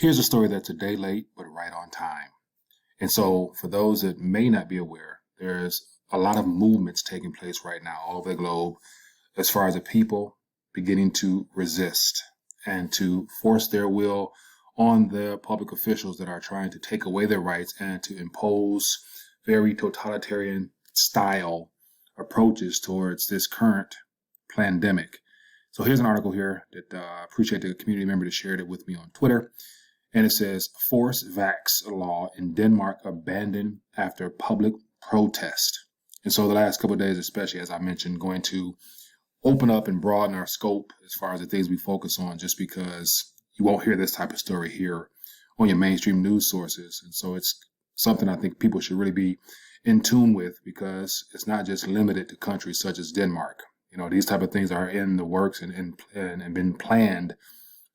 Here's a story that's a day late, but right on time. And so for those that may not be aware, there's a lot of movements taking place right now all over the globe as far as the people beginning to resist and to force their will on the public officials that are trying to take away their rights and to impose very totalitarian style approaches towards this current pandemic. So here's an article here that I appreciate the community member that shared it with me on Twitter. And it says, forced vax law in Denmark abandoned after public protest. And so the last couple of days, especially as I mentioned, going to open up and broaden our scope as far as the things we focus on, just because you won't hear this type of story here on your mainstream news sources. And so it's something I think people should really be in tune with, because it's not just limited to countries such as Denmark. You know, these type of things are in the works and been planned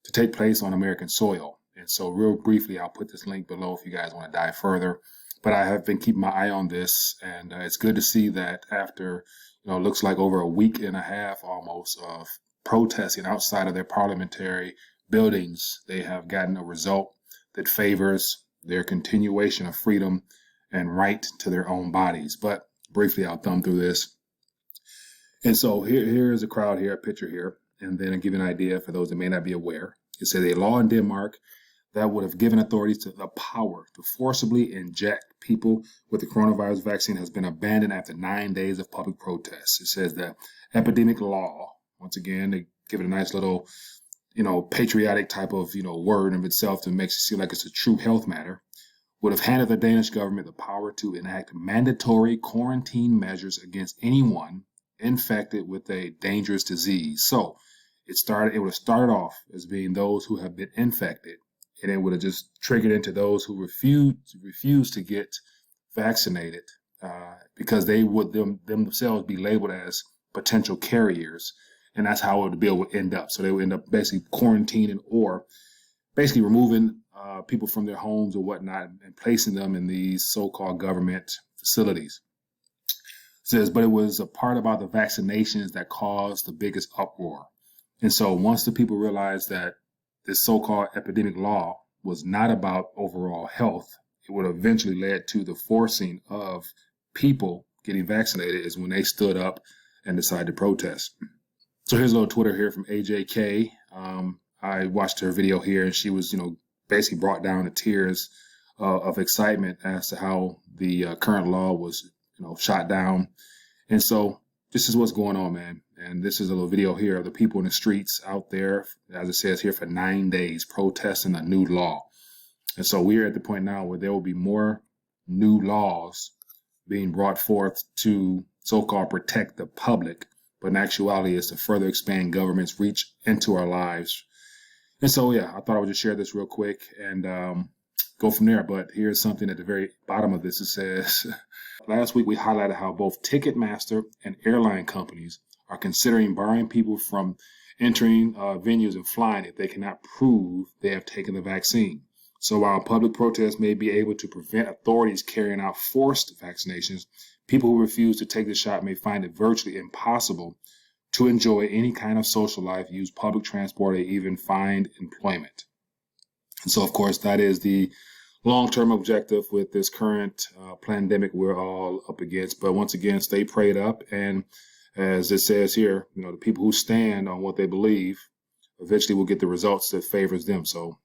to take place on American soil. And so real briefly, I'll put this link below if you guys want to dive further. But I have been keeping my eye on this, and it's good to see that after, it looks like over a week and a half almost of protesting outside of their parliamentary buildings, they have gotten a result that favors their continuation of freedom and right to their own bodies. But briefly, I'll thumb through this. And so here's a crowd here, a picture here, and then I'll give you an idea for those that may not be aware. It says a law in Denmark that would have given authorities the power to forcibly inject people with the coronavirus vaccine has been abandoned after 9 days of public protests. It says the epidemic law, once again, they give it a nice little, patriotic type of, word of itself that makes it seem like it's a true health matter, would have handed the Danish government the power to enact mandatory quarantine measures against anyone infected with a dangerous disease. So it would have started off as being those who have been infected, and it would have just triggered into those who refuse to get vaccinated because they would themselves be labeled as potential carriers. And that's how the bill would end up. So they would end up basically quarantining or basically removing people from their homes or whatnot and placing them in these so-called government facilities. It says, but it was a part about the vaccinations that caused the biggest uproar. And so once the people realized that this so-called epidemic law was not about overall health, it would eventually lead to the forcing of people getting vaccinated is when they stood up and decided to protest. So here's a little Twitter here from AJK. I watched her video here, and she was, basically brought down to tears of excitement as to how the current law was, shot down. And so this is what's going on, man. And this is a little video here of the people in the streets out there, as it says here, for 9 days protesting a new law. And so we're at the point now where there will be more new laws being brought forth to so-called protect the public. But in actuality, it's to further expand government's reach into our lives. And so, yeah, I thought I would just share this real quick and go from there. But here's something at the very bottom of this. It says, last week we highlighted how both Ticketmaster and airline companies are considering barring people from entering venues and flying if they cannot prove they have taken the vaccine. So while public protests may be able to prevent authorities carrying out forced vaccinations, people who refuse to take the shot may find it virtually impossible to enjoy any kind of social life, use public transport, or even find employment. And so, of course, that is the long-term objective with this current pandemic we're all up against. But once again, stay prayed up. And as it says here, the people who stand on what they believe eventually will get the results that favors them. So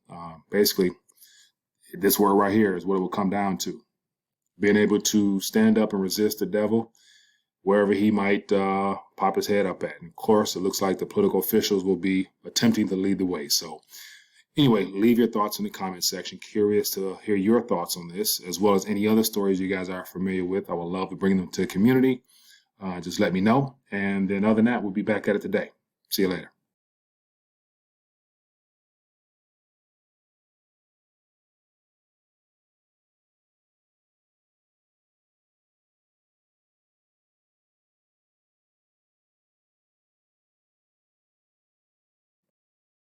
basically, this word right here is what it will come down to. Being able to stand up and resist the devil wherever he might pop his head up at. And of course, it looks like the political officials will be attempting to lead the way. So anyway, leave your thoughts in the comment section. Curious to hear your thoughts on this, as well as any other stories you guys are familiar with. I would love to bring them to the community. Just let me know. And then other than that, we'll be back at it today. See you later.